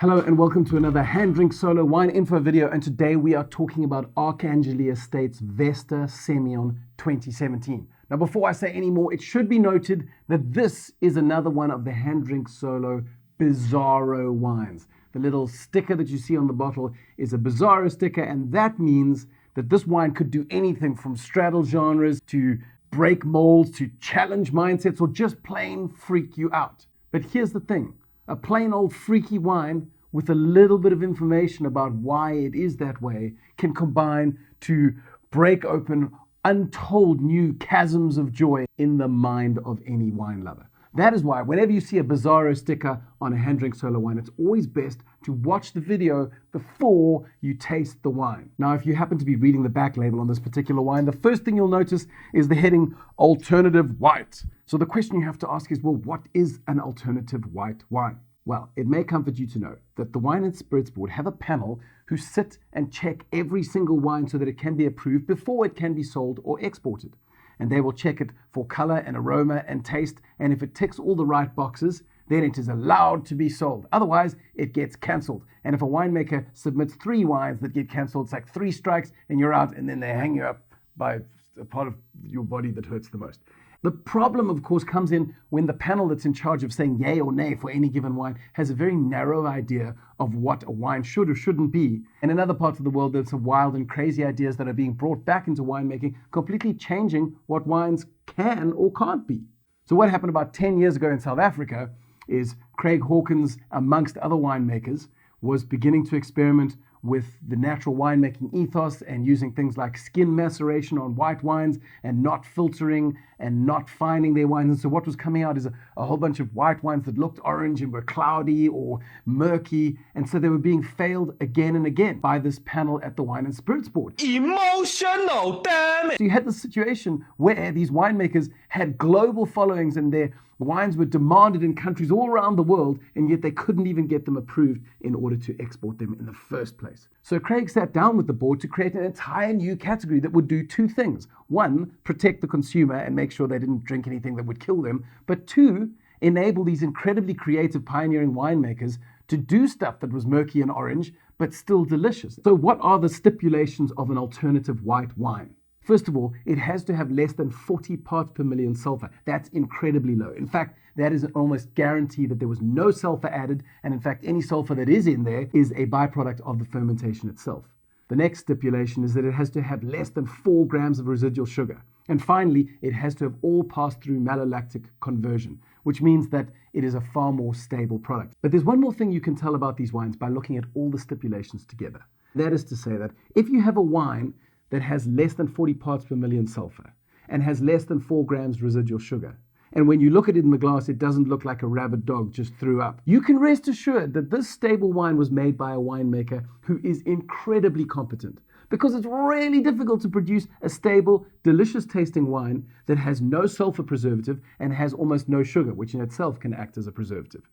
Hello and welcome to another HanDrinksSolo wine info video, and today we are talking about Arcangeli Estates Vesta Semillon 2017. Now before I say any more, it should be noted that this is another one of the HanDrinksSolo Bizarro wines. The little sticker that you see on the bottle is a Bizarro sticker, and that means that this wine could do anything from straddle genres to break molds to challenge mindsets or just plain freak you out. But here's the thing. A plain old freaky wine with a little bit of information about why it is that way can combine to break open untold new chasms of joy in the mind of any wine lover. That is why whenever you see a Bizarro sticker on a HanDrinksSolo wine, it's always best to watch the video before you taste the wine. Now, if you happen to be reading the back label on this particular wine, the first thing you'll notice is the heading Alternative White. So the question you have to ask is, well, what is an alternative white wine? Well, it may comfort you to know that the Wine and Spirits Board have a panel who sit and check every single wine so that it can be approved before it can be sold or exported. And they will check it for color and aroma and taste, and if it ticks all the right boxes, then it is allowed to be sold. Otherwise, it gets cancelled. And if a winemaker submits 3 wines that get cancelled, it's like 3 strikes and you're out, and then they hang you up by a part of your body that hurts the most. The problem, of course, comes in when the panel that's in charge of saying yay or nay for any given wine has a very narrow idea of what a wine should or shouldn't be. And in other parts of the world, there's some wild and crazy ideas that are being brought back into winemaking, completely changing what wines can or can't be. So what happened about 10 years ago in South Africa is Craig Hawkins, amongst other winemakers, was beginning to experiment with the natural winemaking ethos and using things like skin maceration on white wines and not filtering and not fining their wines. And so what was coming out is a whole bunch of white wines that looked orange and were cloudy or murky. And so they were being failed again and again by this panel at the Wine and Spirits Board. Emotional, damn it! So you had this situation where these winemakers had global followings and their wines were demanded in countries all around the world, and yet they couldn't even get them approved in order to export them in the first place. So Craig sat down with the board to create an entire new category that would do 2 things. 1, protect the consumer and make sure they didn't drink anything that would kill them. But 2, enable these incredibly creative, pioneering winemakers to do stuff that was murky and orange, but still delicious. So what are the stipulations of an alternative white wine? First of all, it has to have less than 40 parts per million sulfur. That's incredibly low. In fact, that is an almost guarantee that there was no sulfur added, and in fact, any sulfur that is in there is a byproduct of the fermentation itself. The next stipulation is that it has to have less than 4 grams of residual sugar. And finally, it has to have all passed through malolactic conversion, which means that it is a far more stable product. But there's one more thing you can tell about these wines by looking at all the stipulations together. That is to say that if you have a wine that has less than 40 parts per million sulfur and has less than 4 grams residual sugar, and when you look at it in the glass, it doesn't look like a rabid dog just threw up, you can rest assured that this stable wine was made by a winemaker who is incredibly competent, because it's really difficult to produce a stable, delicious tasting wine that has no sulfur preservative and has almost no sugar, which in itself can act as a preservative.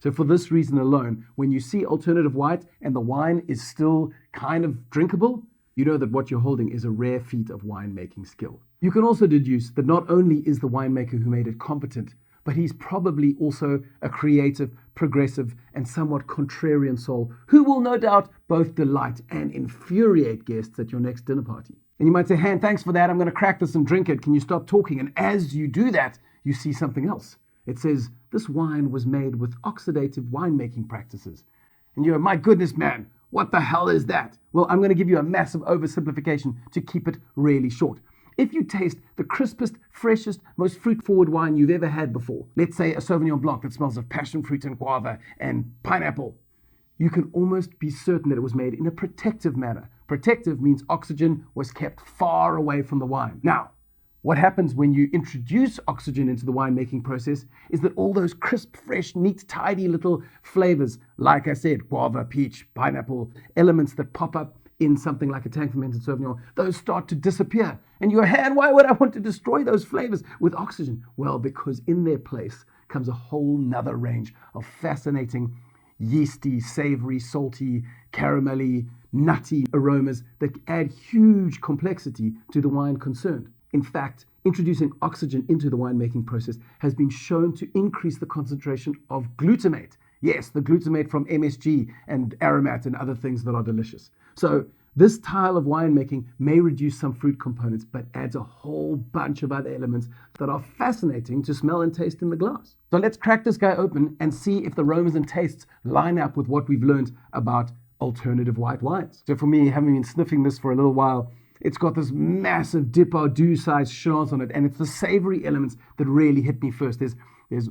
So for this reason alone, when you see alternative white and the wine is still kind of drinkable, you know that what you're holding is a rare feat of winemaking skill. You can also deduce that not only is the winemaker who made it competent, but he's probably also a creative, progressive, and somewhat contrarian soul who will no doubt both delight and infuriate guests at your next dinner party. And you might say, Han, thanks for that. I'm going to crack this and drink it. Can you stop talking? And as you do that, you see something else. It says, this wine was made with oxidative winemaking practices. And you're, my goodness, man, what the hell is that? Well, I'm going to give you a massive oversimplification to keep it really short. If you taste the crispest, freshest, most fruit-forward wine you've ever had before, let's say a Sauvignon Blanc that smells of passion fruit and guava and pineapple, you can almost be certain that it was made in a protective manner. Protective means oxygen was kept far away from the wine. Now, what happens when you introduce oxygen into the winemaking process is that all those crisp, fresh, neat, tidy little flavors, like I said, guava, peach, pineapple, elements that pop up in something like a tank fermented Sauvignon, those start to disappear. And you're, Han, why would I want to destroy those flavors with oxygen? Well, because in their place comes a whole nother range of fascinating, yeasty, savory, salty, caramelly, nutty aromas that add huge complexity to the wine concerned. In fact, introducing oxygen into the winemaking process has been shown to increase the concentration of glutamate. Yes, the glutamate from MSG and aromat and other things that are delicious. So this style of winemaking may reduce some fruit components, but adds a whole bunch of other elements that are fascinating to smell and taste in the glass. So let's crack this guy open and see if the aromas and tastes line up with what we've learned about alternative white wines. So for me, having been sniffing this for a little while, it's got this massive Depardieu-sized chance on it, and it's the savory elements that really hit me first. There's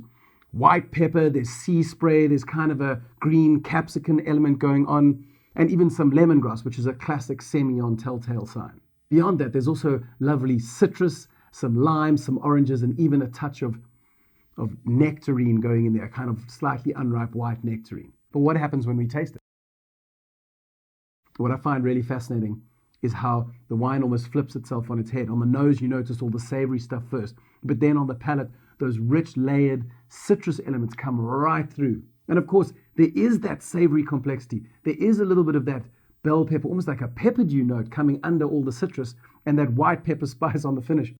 white pepper, there's sea spray, there's kind of a green capsicum element going on, and even some lemongrass, which is a classic Semillon telltale sign. Beyond that, there's also lovely citrus, some lime, some oranges, and even a touch of nectarine going in there, kind of slightly unripe white nectarine. But what happens when we taste it? What I find really fascinating is how the wine almost flips itself on its head. On the nose, you notice all the savory stuff first, but then on the palate, those rich, layered citrus elements come right through. And of course, there is that savory complexity. There is a little bit of that bell pepper, almost like a pepper dew note coming under all the citrus, and that white pepper spice on the finish.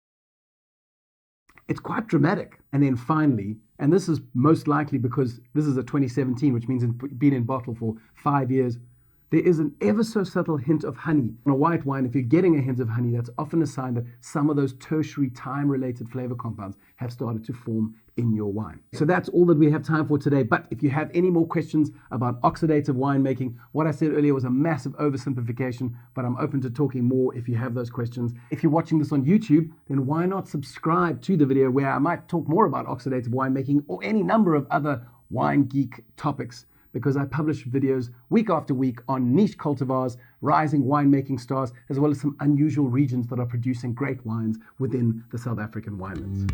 It's quite dramatic. And then finally, and this is most likely because this is a 2017, which means it's been in bottle for 5 years, there is an ever so subtle hint of honey. On a white wine, if you're getting a hint of honey, that's often a sign that some of those tertiary time-related flavor compounds have started to form in your wine. So that's all that we have time for today. But if you have any more questions about oxidative winemaking, what I said earlier was a massive oversimplification, but I'm open to talking more if you have those questions. If you're watching this on YouTube, then why not subscribe to the video where I might talk more about oxidative winemaking or any number of other wine geek topics, because I publish videos week after week on niche cultivars, rising winemaking stars, as well as some unusual regions that are producing great wines within the South African winelands.